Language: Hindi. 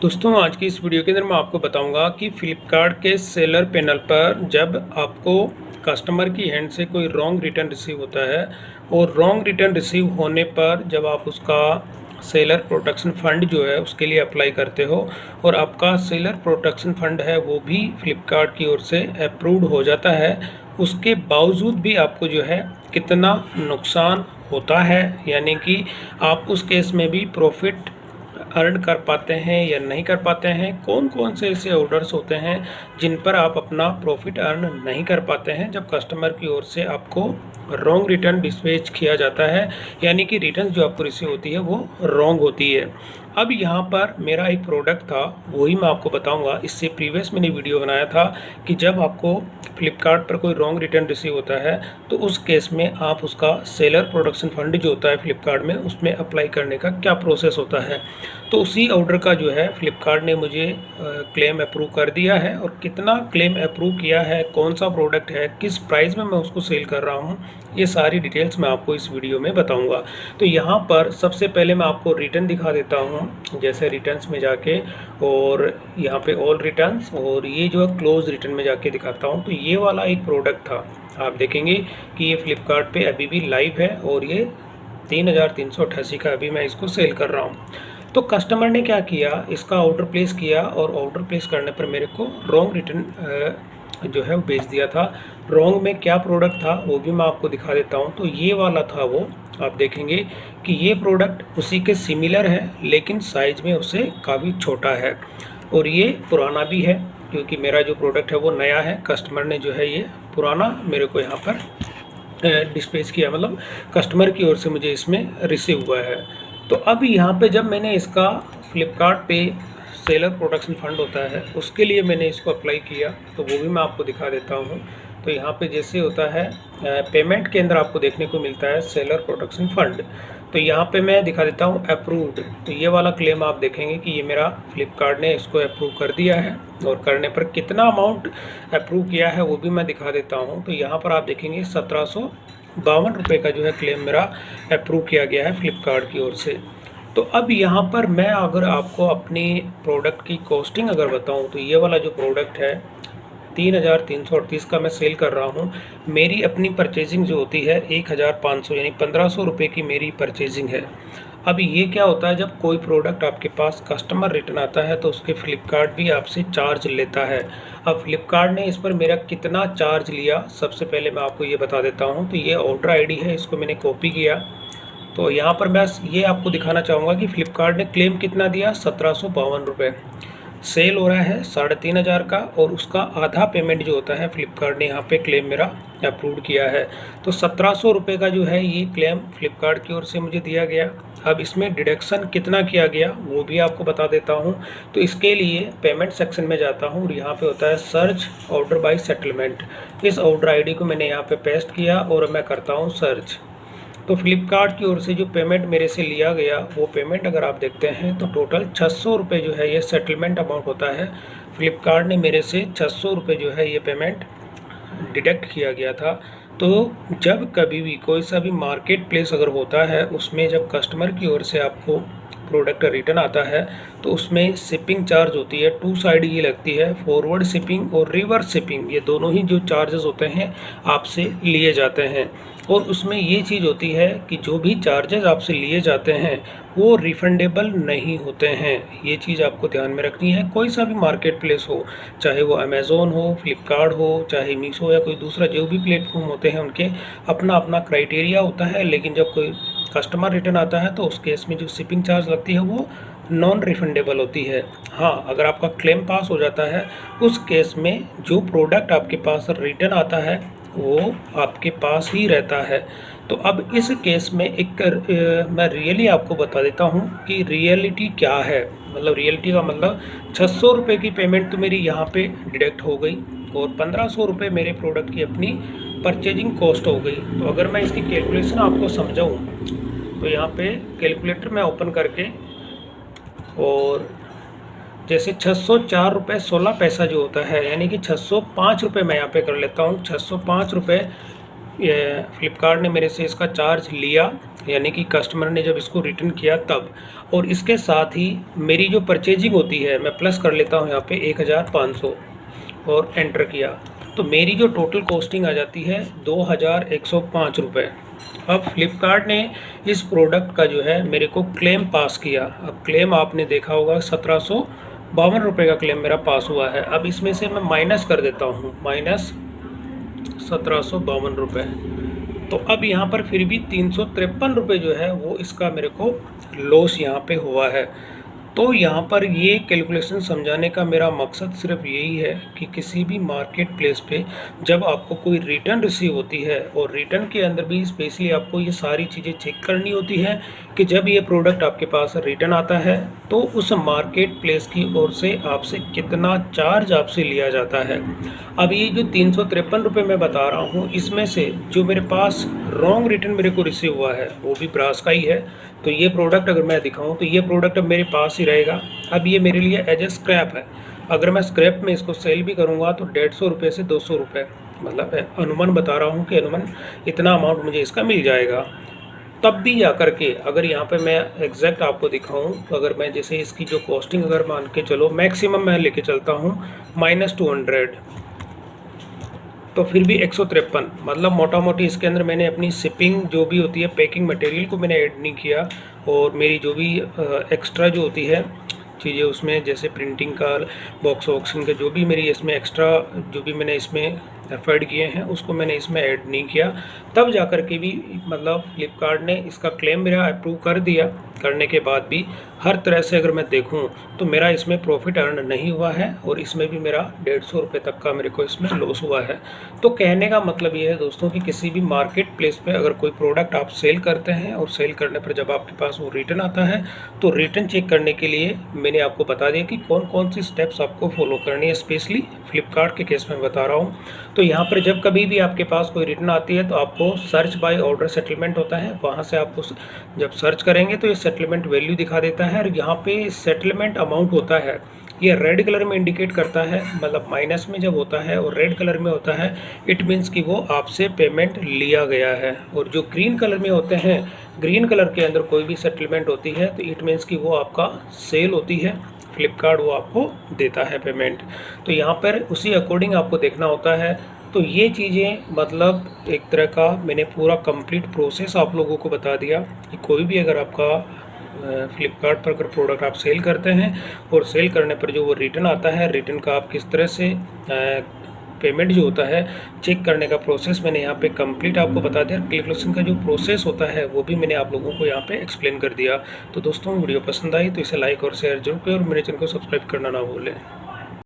दोस्तों आज की इस वीडियो के अंदर मैं आपको बताऊंगा कि फ़्लिपकार्ट के सेलर पैनल पर जब आपको कस्टमर की हैंड से कोई रॉन्ग रिटर्न रिसीव होता है और रॉन्ग रिटर्न रिसीव होने पर जब आप उसका सेलर प्रोटेक्शन फ़ंड जो है उसके लिए अप्लाई करते हो और आपका सेलर प्रोटेक्शन फ़ंड है वो भी फ़्लिपकार्ट की ओर से अप्रूव्ड हो जाता है, उसके बावजूद भी आपको जो है कितना नुकसान होता है, यानी कि आप उस केस में भी प्रॉफिट अर्न कर पाते हैं या नहीं कर पाते हैं, कौन कौन से ऐसे ऑर्डर्स होते हैं जिन पर आप अपना प्रॉफिट अर्न नहीं कर पाते हैं जब कस्टमर की ओर से आपको रॉन्ग रिटर्न डिस्पैच किया जाता है, यानी कि रिटर्न जो आपको रिसीव होती है वो रॉन्ग होती है। अब यहाँ पर मेरा एक प्रोडक्ट था वही मैं आपको बताऊंगा। इससे प्रीवियस मैंने वीडियो बनाया था कि जब आपको फ्लिपकार्ट पर कोई रॉन्ग रिटर्न रिसीव होता है तो उस केस में आप उसका सेलर प्रोडक्शन फंड जो होता है फ्लिपकार्ट में उसमें अप्लाई करने का क्या प्रोसेस होता है। तो उसी ऑर्डर का जो है फ्लिपकार्ट ने मुझे क्लेम अप्रूव कर दिया है, और कितना क्लेम अप्रूव किया है, कौन सा प्रोडक्ट है, किस प्राइस में मैं उसको सेल कर रहा हूँ, ये सारी डिटेल्स मैं आपको इस वीडियो में बताऊंगा। तो यहाँ पर सबसे पहले मैं आपको रिटर्न दिखा देता हूँ, जैसे रिटर्न्स में जाके और यहाँ पे ऑल रिटर्न्स, और ये जो है क्लोज रिटर्न में जाके दिखाता हूँ। तो ये वाला एक प्रोडक्ट था, आप देखेंगे कि ये फ्लिपकार्ट पे अभी भी लाइव है और ये 3388 का अभी मैं इसको सेल कर रहा हूँ। तो कस्टमर ने क्या किया, इसका ऑर्डर प्लेस किया और ऑर्डर प्लेस करने पर मेरे को रॉन्ग रिटर्न जो है वो भेज दिया था। रॉन्ग में क्या प्रोडक्ट था वो भी मैं आपको दिखा देता हूँ। तो ये वाला था वो, आप देखेंगे कि ये प्रोडक्ट उसी के सिमिलर है लेकिन साइज़ में उससे काफ़ी छोटा है, और ये पुराना भी है क्योंकि मेरा जो प्रोडक्ट है वो नया है। कस्टमर ने जो है ये पुराना मेरे को यहाँ पर डिस्पैच किया, मतलब कस्टमर की ओर से मुझे इसमें रिसीव हुआ है। तो अब यहाँ पे जब मैंने इसका फ्लिपकार्ट पे सेलर प्रोटेक्शन फंड होता है उसके लिए मैंने इसको अप्लाई किया, तो वो भी मैं आपको दिखा देता हूँ। तो यहाँ पे जैसे होता है पेमेंट के अंदर आपको देखने को मिलता है सेलर प्रोटेक्शन फंड, तो यहाँ पे मैं दिखा देता हूँ अप्रूव्ड। तो ये वाला क्लेम आप देखेंगे कि ये मेरा फ्लिपकार्ट ने इसको अप्रूव कर दिया है, और करने पर कितना अमाउंट अप्रूव किया है वो भी मैं दिखा देता हूँ। तो यहाँ पर आप देखेंगे 1752 रुपये का जो है क्लेम मेरा अप्रूव किया गया है फ्लिपकार्ट की ओर से। तो अब यहाँ पर मैं अगर आपको अपनी प्रोडक्ट की कॉस्टिंग अगर बताऊँ तो ये वाला जो प्रोडक्ट है 3338 का मैं सेल कर रहा हूँ। मेरी अपनी परचेजिंग जो होती है 1500 यानी 1500 रुपये की मेरी परचेजिंग है। अब ये क्या होता है, जब कोई प्रोडक्ट आपके पास कस्टमर रिटर्न आता है तो उसके फ्लिपकार्ट भी आपसे चार्ज लेता है। अब फ्लिपकार्ट ने इस पर मेरा कितना चार्ज लिया सबसे पहले मैं आपको ये बता देता हूँ। तो ये ऑर्डर आईडी है, इसको मैंने कॉपी किया। तो यहाँ पर मैं ये आपको दिखाना चाहूँगा कि फ्लिपकार्ट ने क्लेम कितना दिया, 1752 रुपये। सेल हो रहा है 3500 का, और उसका आधा पेमेंट जो होता है फ्लिपकार्ट ने यहाँ पे क्लेम मेरा अप्रूव किया है। तो 1700 रुपये का जो है ये क्लेम फ्लिपकार्ट की ओर से मुझे दिया गया। अब इसमें डिडक्शन कितना किया गया वो भी आपको बता देता हूँ। तो इसके लिए पेमेंट सेक्शन में जाता हूँ और यहाँ पे होता है सर्च ऑर्डर बाय सेटलमेंट। इस ऑर्डर आईडी को मैंने यहाँ पे पेस्ट किया और मैं करता हूँ सर्च। तो फ्लिपकार्ट की ओर से जो पेमेंट मेरे से लिया गया वो पेमेंट अगर आप देखते हैं तो टोटल 600 रुपये जो है ये सेटलमेंट अमाउंट होता है। फ्लिपकार्ट ने मेरे से 600 रुपये जो है ये पेमेंट डिडक्ट किया गया था। तो जब कभी भी कोई सा भी मार्केट प्लेस अगर होता है उसमें जब कस्टमर की ओर से आपको प्रोडक्ट रिटर्न आता है तो उसमें शिपिंग चार्ज होती है, टू साइड ये लगती है, फॉरवर्ड शिपिंग और रिवर्स शिपिंग, ये दोनों ही जो चार्जेस होते हैं आपसे लिए जाते हैं। और उसमें ये चीज़ होती है कि जो भी चार्जेस आपसे लिए जाते हैं वो रिफंडेबल नहीं होते हैं। ये चीज़ आपको ध्यान में रखनी है। कोई सा भी मार्केट प्लेस हो, चाहे वो अमेज़ोन हो, फ्लिपकार्ट हो, चाहे मीशो या कोई दूसरा जो भी प्लेटफॉर्म होते हैं उनके अपना अपना क्राइटेरिया होता है। लेकिन जब कोई कस्टमर रिटर्न आता है तो उस केस में जो शिपिंग चार्ज लगती है वो नॉन रिफंडेबल होती है। हाँ, अगर आपका क्लेम पास हो जाता है उस केस में जो प्रोडक्ट आपके पास रिटर्न आता है वो आपके पास ही रहता है। तो अब इस केस में मैं रियली आपको बता देता हूँ कि रियलिटी क्या है। मतलब रियलिटी का मतलब 600 रुपये की पेमेंट तो मेरी यहाँ पे डिडक्ट हो गई और 1500 रुपये मेरे प्रोडक्ट की अपनी परचेजिंग कॉस्ट हो गई। तो अगर मैं इसकी कैलकुलेशन आपको समझाऊँ तो यहाँ पे कैलकुलेटर में ओपन करके, और जैसे 604 रुपये 16 पैसा जो होता है, यानी कि 605 रुपये मैं यहाँ पे कर लेता हूँ। 605 रुपये फ्लिपकार्ट ने मेरे से इसका चार्ज लिया, यानी कि कस्टमर ने जब इसको रिटर्न किया तब, और इसके साथ ही मेरी जो परचेजिंग होती है मैं प्लस कर लेता हूँ यहाँ पे 1500 और एंटर किया, तो मेरी जो टोटल कॉस्टिंग आ जाती है 2105 रुपये। अब फ्लिपकार्ट ने इस प्रोडक्ट का जो है मेरे को क्लेम पास किया। अब क्लेम आपने देखा होगा 1752 रुपये का क्लेम मेरा पास हुआ है। अब इसमें से मैं माइनस कर देता हूँ, माइनस 1752 रुपये। तो अब यहाँ पर फिर भी 353 रुपये जो है वो इसका मेरे को लॉस यहाँ पे हुआ है। तो यहाँ पर ये कैलकुलेशन समझाने का मेरा मकसद सिर्फ यही है कि किसी भी मार्केट प्लेस पे जब आपको कोई रिटर्न रिसीव होती है, और रिटर्न के अंदर भी स्पेशली आपको ये सारी चीज़ें चेक करनी होती है कि जब ये प्रोडक्ट आपके पास रिटर्न आता है तो उस मार्केट प्लेस की ओर से आपसे कितना चार्ज आपसे लिया जाता है। अब ये जो 353 रुपये मैं बता रहा हूँ, इसमें से जो मेरे पास रॉन्ग रिटर्न मेरे को रिसीव हुआ है वो भी ब्रास का ही है। तो ये प्रोडक्ट अगर मैं दिखाऊं तो ये प्रोडक्ट अब मेरे पास ही रहेगा। अब ये मेरे लिए एज ए स्क्रैप है। अगर मैं स्क्रैप में इसको सेल भी करूंगा तो 150 रुपये से 200 रुपये, मतलब अनुमान बता रहा हूँ कि अनुमान इतना अमाउंट मुझे इसका मिल जाएगा। तब भी जा कर के अगर यहाँ पे मैं एग्जैक्ट आपको दिखाऊं तो अगर मैं जैसे इसकी जो कॉस्टिंग अगर मान के चलो मैक्सिमम मैं लेके चलता हूँ -200, तो फिर भी 153, मतलब मोटा मोटी इसके अंदर मैंने अपनी शिपिंग जो भी होती है, पैकिंग मटेरियल को मैंने ऐड नहीं किया, और मेरी जो भी एक्स्ट्रा जो होती है चीज़ें उसमें, जैसे प्रिंटिंग का, बॉक्स वॉक्सिंग का, जो भी मेरी इसमें एक्स्ट्रा जो भी मैंने इसमें एफर्ट किए हैं उसको मैंने इसमें ऐड नहीं किया। तब जा कर के भी मतलब फ्लिपकार्ट ने इसका क्लेम मेरा अप्रूव कर दिया। करने के बाद भी हर तरह से अगर मैं देखूं तो मेरा इसमें प्रॉफिट अर्न नहीं हुआ है, और इसमें भी मेरा 150 रुपये तक का मेरे को इसमें लॉस हुआ है। तो कहने का मतलब ये है दोस्तों कि किसी भी मार्केट प्लेस पे अगर कोई प्रोडक्ट आप सेल करते हैं और सेल करने पर जब आपके पास वो रिटर्न आता है तो रिटर्न चेक करने के लिए मैंने आपको बता दिया कि कौन कौन सी स्टेप्स आपको फॉलो करनी है। स्पेशली फ्लिपकार्ट के केस में बता रहा हूँ। तो यहाँ पर जब कभी भी आपके पास कोई रिटर्न आती है तो आपको सर्च बाय ऑर्डर सेटलमेंट होता है, वहाँ से आपको जब सर्च करेंगे तो ये सेटलमेंट वैल्यू दिखा देता है, और यहाँ पे सेटलमेंट अमाउंट होता है ये रेड कलर में इंडिकेट करता है, मतलब माइनस में जब होता है और रेड कलर में होता है इट मीन्स कि वो आपसे पेमेंट लिया गया है। और जो ग्रीन कलर में होते हैं, ग्रीन कलर के अंदर कोई भी सेटलमेंट होती है तो इट मीन्स कि वो आपका सेल होती है, फ्लिपकार्ट वो आपको देता है पेमेंट। तो यहाँ पर उसी अकॉर्डिंग आपको देखना होता है। तो ये चीज़ें मतलब एक तरह का मैंने पूरा कंप्लीट प्रोसेस आप लोगों को बता दिया कि कोई भी अगर आपका फ्लिपकार्ट पर अगर प्रोडक्ट आप सेल करते हैं और सेल करने पर जो वो रिटर्न आता है, रिटर्न का आप किस तरह से पेमेंट जो होता है चेक करने का प्रोसेस मैंने यहाँ पे कंप्लीट आपको बता दिया। कैलकुलेशन का जो प्रोसेस होता है वो भी मैंने आप लोगों को यहाँ पे एक्सप्लेन कर दिया। तो दोस्तों वीडियो पसंद आई तो इसे लाइक और शेयर जरूर करें, और मेरे चैनल को सब्सक्राइब करना ना भूलें।